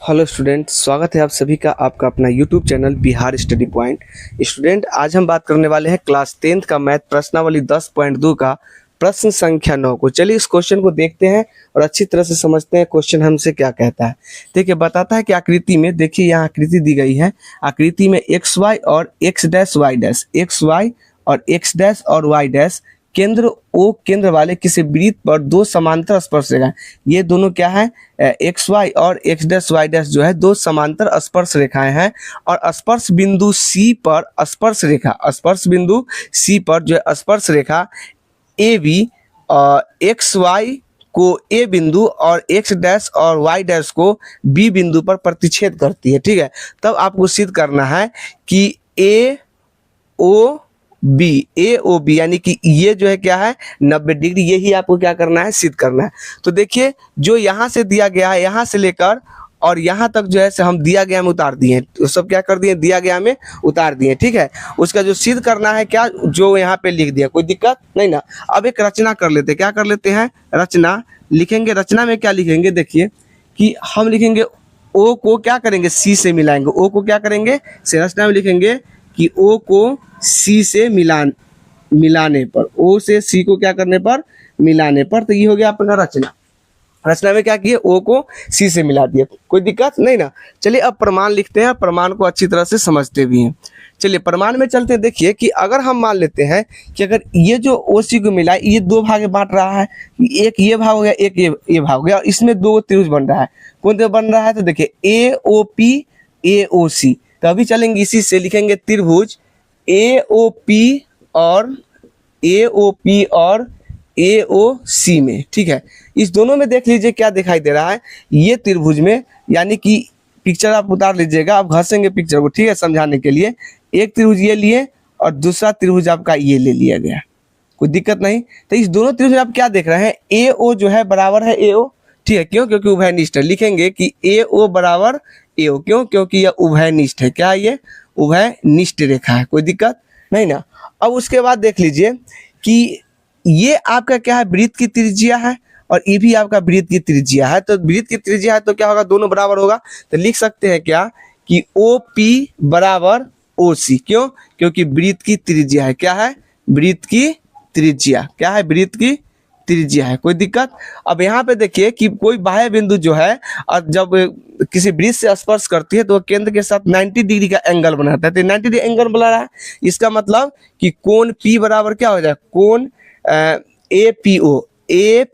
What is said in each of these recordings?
Hello student, स्वागत है आप सभी का आपका अपना YouTube channel Bihar study point. Student, आज हम बात करने वाले हैं क्लास 10th का मैथ प्रश्नावली 10.2 का प्रश्न संख्या 9 को। चलिए इस क्वेश्चन को देखते हैं और अच्छी तरह से समझते हैं क्वेश्चन हमसे क्या कहता है। देखिए, बताता है कि आकृति में, देखिए यहाँ आकृति दी गई है। आकृति में एक्स वाई और X dash Y dash, X Y और एक्स डैश और वाई डैश केंद्र ओ केंद्र वाले किसी वृत्त पर दो समांतर स्पर्श रेखाएं। ये दोनों क्या है, एक्स वाई और एक्स डैश वाई डैश जो है दो समांतर स्पर्श रेखाएं हैं। और स्पर्श बिंदु सी पर स्पर्श बिंदु सी पर जो है स्पर्श रेखा ए बी एक्स वाई को ए बिंदु और एक्स डैश और वाई डैश को बी बिंदु पर प्रतिच्छेद करती है। ठीक है, तब आपको सिद्ध करना है कि ए ओ बी यानी कि ये जो है क्या है 90 डिग्री, यही आपको क्या करना है, सिद्ध करना है। तो देखिए, जो यहाँ से दिया गया है, यहाँ से लेकर और यहाँ तक जो है से हम दिया गया में उतार दिए, तो सब क्या कर दिए, दिया गया में उतार दिए। ठीक है, उसका जो सिद्ध करना है क्या, जो यहाँ पे लिख दिया, कोई दिक्कत नहीं ना। अब एक रचना कर लेते हैं, क्या कर लेते हैं, रचना लिखेंगे। रचना में क्या लिखेंगे, देखिए कि हम लिखेंगे ओ को क्या करेंगे, सी से मिलाएंगे। ओ को क्या करेंगे, से रचना में लिखेंगे कि ओ को सी से मिलाने पर, ओ से सी को क्या करने पर, मिलाने पर। तो ये हो गया अपना रचना। रचना में क्या किए, ओ को सी से मिला दिया, कोई दिक्कत नहीं ना। चलिए अब प्रमाण लिखते हैं, प्रमाण को अच्छी तरह से समझते भी हैं। चलिए प्रमाण में चलते हैं। देखिए कि अगर हम मान लेते हैं कि अगर ये जो ओ सी को मिला, ये दो भाग में बांट रहा है, एक ये भाग हो गया, एक ये भाग हो गया, और इसमें दो त्रिभुज बन रहा है। कौन त्रिभुज बन रहा है, तो देखिए ए ओ पी ए ओ सी। तो अभी चलेंगे, इसी से लिखेंगे त्रिभुज ए ओ पी और ए ओ सी में। ठीक है, इस दोनों में देख लीजिए क्या दिखाई दे रहा है, ये त्रिभुज में, यानी कि पिक्चर आप उतार लीजिएगा, आप घसेंगे पिक्चर को, ठीक है, समझाने के लिए। एक त्रिभुज ये लिए और दूसरा त्रिभुज आपका ये ले लिया गया, कोई दिक्कत नहीं। तो इस दोनों त्रिभुज में आप क्या देख रहे हैं, ए ओ जो है बराबर है ए ओ। ठीक है, क्यों, क्योंकि उभयनिष्ठ है। लिखेंगे कि ए ओ बराबर ए ओ, क्यों, क्योंकि यह उभयनिष्ठ है। क्या है ये, उभयनिष्ठ रेखा है, कोई दिक्कत नहीं ना। अब उसके बाद देख लीजिए कि ये आपका क्या है, वृत्त की त्रिज्या है और ये भी आपका वृत्त की त्रिज्या है। तो वृत्त की त्रिज्या है तो क्या होगा, दोनों बराबर होगा। तो लिख सकते हैं क्या कि ओ पी बराबर ओ सी, क्यों, क्योंकि वृत्त की त्रिज्या है। क्या है, वृत्त की त्रिज्या, क्या है, वृत्त की त्रिज्या है, कोई दिक्कत। अब यहाँ पे देखिए कि कोई बाह्य बिंदु जो है और जब किसी वृत्त से स्पर्श करती है तो केंद्र के साथ 90 डिग्री का एंगल बनाता है। तो 90 डिग्री एंगल बना रहा है, इसका मतलब कि कोण P बराबर क्या हो जाए, कोण ए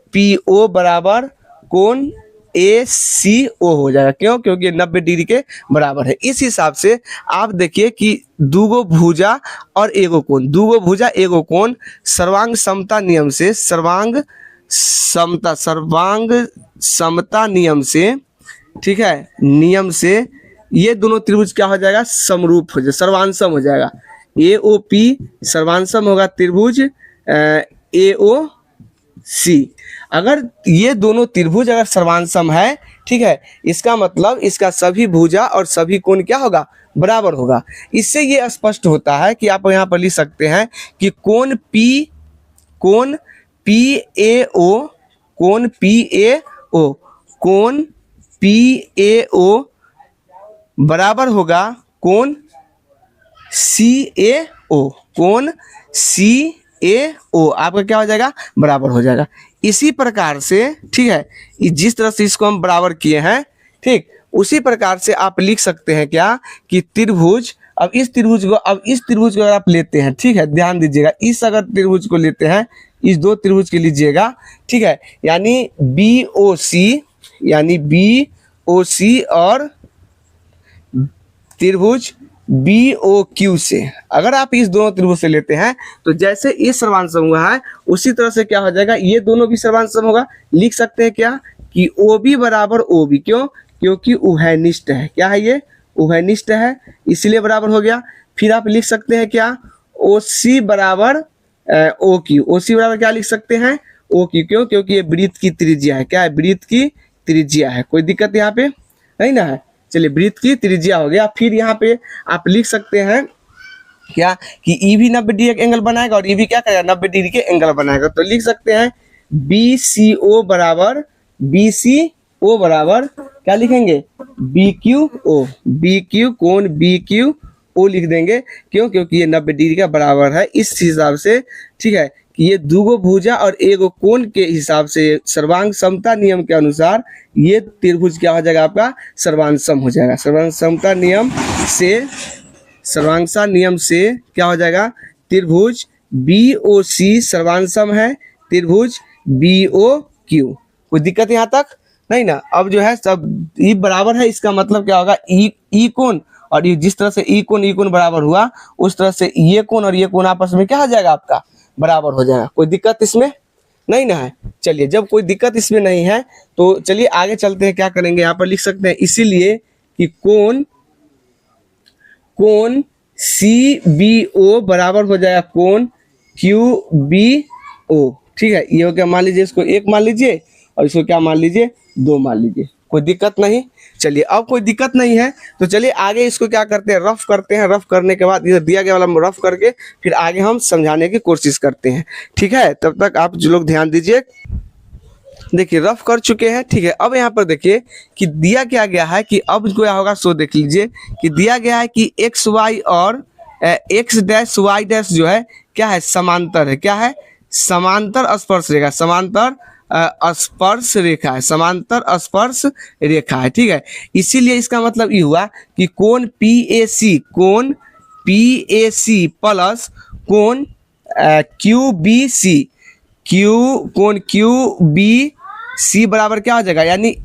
पी ओ बराबर कोण ACO हो जाएगा। क्यों, क्योंकि 90 डिग्री के बराबर है। इस हिसाब से आप देखिए कि दूगो भुजा और एगो कोण, दूगो भुजा एगो कोण सर्वांग समता नियम से, सर्वांग समता नियम से, ठीक है, नियम से ये दोनों त्रिभुज क्या हो जाएगा, समरूप हो जाएगा, सर्वांसम हो जाएगा। AOP सर्वांसम होगा त्रिभुज AOC। अगर ये दोनों त्रिभुज अगर सर्वांसम है, ठीक है, इसका मतलब इसका सभी भुजा और सभी कोण क्या होगा, बराबर होगा। इससे ये स्पष्ट होता है कि आप यहाँ पर लिख सकते हैं कि कोण PAO बराबर होगा कोण CAO, कोण CAO आपका क्या हो जाएगा, बराबर हो जाएगा। इसी प्रकार से, ठीक है, जिस तरह से इसको हम बराबर किए हैं, ठीक, उसी प्रकार से आप लिख सकते हैं क्या कि त्रिभुज, अब इस त्रिभुज को अगर आप लेते हैं, ठीक है, ध्यान दीजिएगा, इस अगर त्रिभुज को लेते हैं, इस दो त्रिभुज के लीजिएगा, ठीक है, यानी BOC और त्रिभुज BOQ से अगर आप इस दोनों त्रिभुज से लेते हैं तो जैसे ये सर्वांसम हुआ है उसी तरह से क्या हो जाएगा, ये दोनों भी सर्वांसम होगा। लिख सकते हैं क्या कि OB बराबर OB, क्यों, क्योंकि उभयनिष्ठ है। क्या है, ये उभयनिष्ठ है, इसलिए बराबर हो गया। फिर आप लिख सकते हैं क्या, OC बराबर OQ, OC बराबर क्या लिख सकते हैं, OQ, क्यों, क्योंकि ये वृत्त की त्रिज्या है। क्या है, वृत्त की त्रिज्या है, कोई दिक्कत यहाँ पे नहीं ना है। चलिए, वृत्त की त्रिज्या हो गया। फिर यहाँ पे आप लिख सकते हैं क्या कि ई भी 90 डिग्री का एंगल बनाएगा और ई भी क्या करेगा, 90 डिग्री के एंगल बनाएगा। तो लिख सकते हैं BCO बराबर क्या लिखेंगे, BQO, BQ कोण BQO लिख देंगे। क्यों, क्योंकि ये 90 डिग्री का बराबर है। इस हिसाब से ठीक है कि ये दूगो भुजा और एगो कोण के हिसाब से सर्वांग समता नियम के अनुसार ये त्रिभुज क्या हो जाएगा, आपका सर्वांग सम हो जाएगा। सर्वांग समता नियम से क्या हो जाएगा, त्रिभुज BOC सर्वांग सम है त्रिभुज BOQ। कोई दिक्कत यहाँ तक नहीं ना। अब जो है सब ई बराबर है, इसका मतलब क्या होगा, ई कोण और ये जिस तरह से ई कोण बराबर हुआ उस तरह से ये कोण और ये कोण आपस में क्या हो जाएगा, आपका बराबर हो जाएगा। कोई दिक्कत इसमें नहीं ना है। चलिए, जब कोई दिक्कत इसमें नहीं है तो चलिए आगे चलते हैं। क्या करेंगे, यहाँ पर लिख सकते हैं इसीलिए कि कोण CBO बराबर हो जाएगा कोण QBO। ठीक है, ये हो गया, मान लीजिए इसको 1 मान लीजिए और इसको क्या मान लीजिए, 2 मान लीजिए। कोई दिक्कत नहीं। चलिए, अब कोई दिक्कत नहीं है तो चलिए आगे इसको क्या करते हैं, रफ करते हैं। रफ करने के बाद इधर दिया गया वाला रफ करके फिर आगे हम समझाने की कोशिश करते हैं। ठीक है, तब तक आप जो लोग ध्यान दीजिए। देखिए, रफ कर चुके हैं। ठीक है, अब यहाँ पर देखिए कि दिया क्या गया है कि अब क्या होगा, सो देख लीजिए कि दिया गया है कि XY और X डैश Y डैश जो है क्या है, समांतर है। क्या है, समांतर स्पर्श रेखा, समांतर स्पर्श रेखा है, समांतर स्पर्श रेखा है। ठीक है, इसीलिए इसका मतलब ये हुआ कि कोण PAC प्लस कोण QBC कोण QBC बराबर क्या हो जाएगा, यानी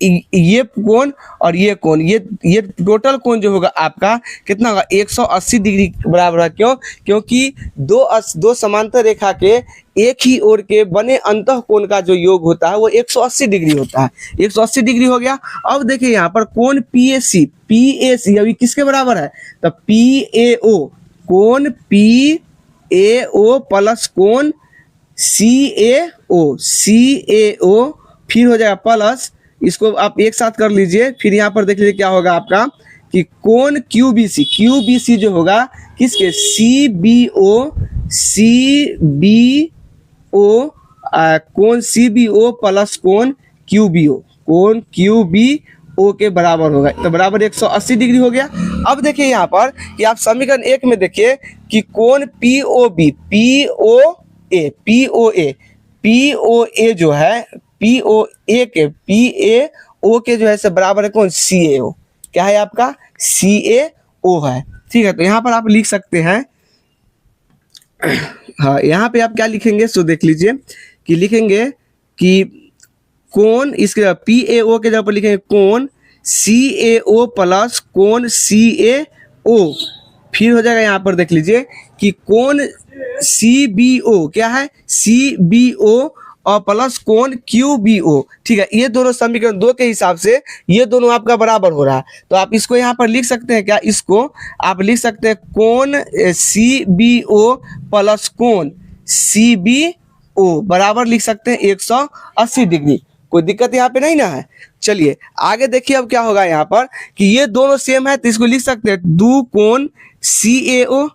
ये कोण और ये कोण, ये टोटल कोण जो होगा आपका कितना होगा, 180 डिग्री बराबर है। क्यों, क्योंकि दो समांतर रेखा के एक ही ओर के बने अंतः कोण का जो योग होता है वो 180 डिग्री होता है। 180 डिग्री हो गया। अब देखिए यहाँ पर कोण PAC अभी किसके बराबर है, तो PAO कोण PAO प्लस कोण CAO फिर हो जाएगा प्लस, इसको आप एक साथ कर लीजिए। फिर यहाँ पर देख लीजिए क्या होगा आपका कि कोण QBC जो होगा किसके, CBO कोण CBO प्लस कोण QBO के बराबर होगा। तो बराबर 180 डिग्री हो गया। अब देखिए यहाँ पर कि आप समीकरण 1 में देखिए कि कोण POA जो है PAO के जो है से बराबर है कौन, CAO। क्या है आपका, CAO है। ठीक है, तो यहाँ पर आप लिख सकते हैं, हाँ यहाँ पे आप क्या लिखेंगे, सो देख लीजिए कि लिखेंगे कि कोण, इसके PAO के जगह पर लिखेंगे कोण CAO प्लस कोण CAO। फिर हो जाएगा यहाँ पर देख लीजिए कि कोण CBO क्या है, CBO और प्लस कोण QBO। ठीक है, ये दोनों समीकरण 2 के हिसाब से ये दोनों आपका बराबर हो रहा है। तो आप इसको यहाँ पर लिख सकते हैं, क्या इसको आप लिख सकते हैं कोण CBO प्लस कोण CBO बराबर लिख सकते हैं 180 डिग्री। कोई दिक्कत यहाँ पे नहीं ना है। चलिए आगे देखिए अब क्या होगा यहाँ पर कि ये दोनों सेम है तो इसको लिख सकते हैं दो कोण CAO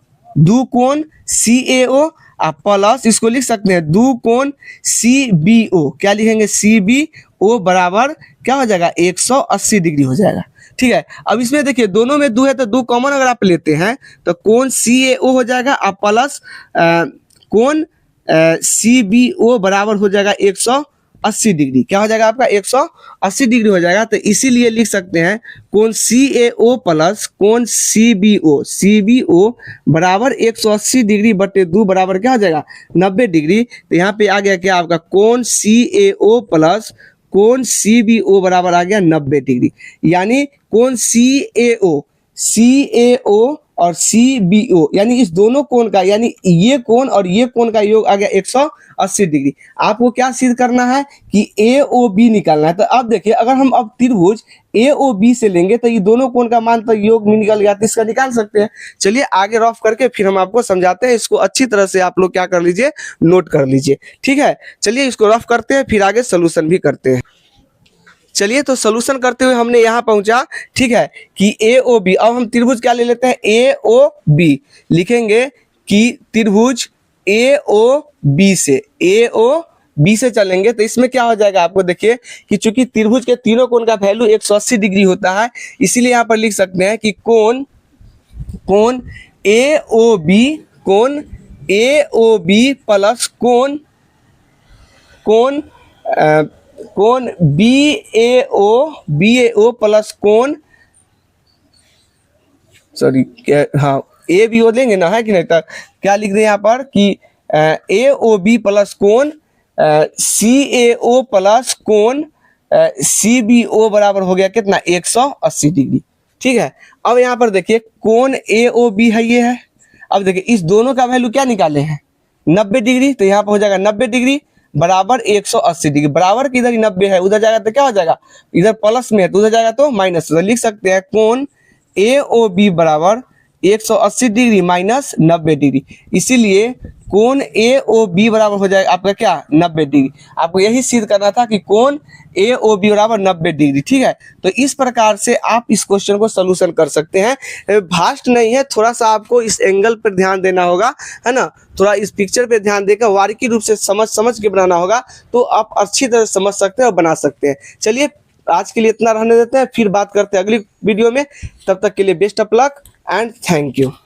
प्लस इसको लिख सकते हैं दो कोण CBO। क्या लिखेंगे, CBO बराबर क्या हो जाएगा, 180 डिग्री हो जाएगा। ठीक है, अब इसमें देखिए दोनों में 2 है तो 2 कॉमन अगर आप लेते हैं तो कोण CAO हो जाएगा और प्लस कोण CBO बराबर हो जाएगा 180 डिग्री। क्या हो जाएगा आपका, 180 डिग्री हो जाएगा। तो इसीलिए लिख सकते हैं कोण CAO प्लस कोण CBO बराबर 180 डिग्री बटे 2 बराबर क्या हो जाएगा, 90 डिग्री। तो यहाँ पे आ गया क्या आपका कोण CAO प्लस कोण CBO बराबर आ गया 90 डिग्री। यानी कोण CAO और CBO यानी इस दोनों कोण का, यानी ये कोण और ये कोण का योग आ गया 180 डिग्री। आपको क्या सिद्ध करना है कि AOB निकालना है। तो अब देखिए अगर हम अब त्रिभुज AOB से लेंगे तो ये दोनों कोण का मान तो योग में निकल गया, तो इसका निकाल सकते हैं। चलिए आगे रफ करके फिर हम आपको समझाते हैं। इसको अच्छी तरह से आप लोग क्या कर लीजिए, नोट कर लीजिए। ठीक है, चलिए इसको रफ करते हैं फिर आगे सोल्यूशन भी करते हैं। चलिए तो सोल्यूशन करते हुए हमने यहाँ पहुंचा। ठीक है कि AOB, अब हम त्रिभुज क्या ले लेते हैं, AOB लिखेंगे कि त्रिभुज AOB बी से चलेंगे तो इसमें क्या हो जाएगा आपको देखिए कि चूंकि त्रिभुज के तीनों कोण का वैल्यू 180 डिग्री होता है, इसीलिए यहाँ पर लिख सकते हैं कि कोण AOB प्लस कोण BAO प्लस कोण सॉरी हाँ ABO लेंगे ना, है कि नहीं। तो क्या लिख रहे हैं यहाँ पर कि AOB प्लस कोण CAO प्लस कोण CBO बराबर हो गया कितना 180 डिग्री। ठीक है, अब यहाँ पर देखिए कोण AOB है ये है। अब देखिए इस दोनों का वैल्यू क्या निकाले हैं 90 डिग्री, तो यहाँ पर हो जाएगा 90 डिग्री बराबर 180 डिग्री। बराबर की इधर ही 90 है, उधर जाएगा तो क्या हो जाएगा, इधर प्लस में है तो उधर जाएगा तो माइनस। तो लिख सकते हैं कोण AOB बराबर 180 डिग्री माइनस 90 डिग्री, इसीलिए कोण AOB बराबर हो जाएगा आपका क्या 90 डिग्री। आपको यही सिद्ध करना था कि कोण AOB बराबर 90 डिग्री। ठीक है, तो इस प्रकार से आप इस क्वेश्चन को सलूशन कर सकते हैं। भास्ट नहीं है, थोड़ा सा आपको इस एंगल पर ध्यान देना होगा, है ना, थोड़ा इस पिक्चर पे ध्यान देकर बारीकी रूप से समझ के बनाना होगा, तो आप अच्छी तरह समझ सकते हैं और बना सकते हैं। चलिए आज के लिए इतना रहने देते हैं, फिर बात करते हैं अगली वीडियो में। तब तक के लिए best of luck and thank you.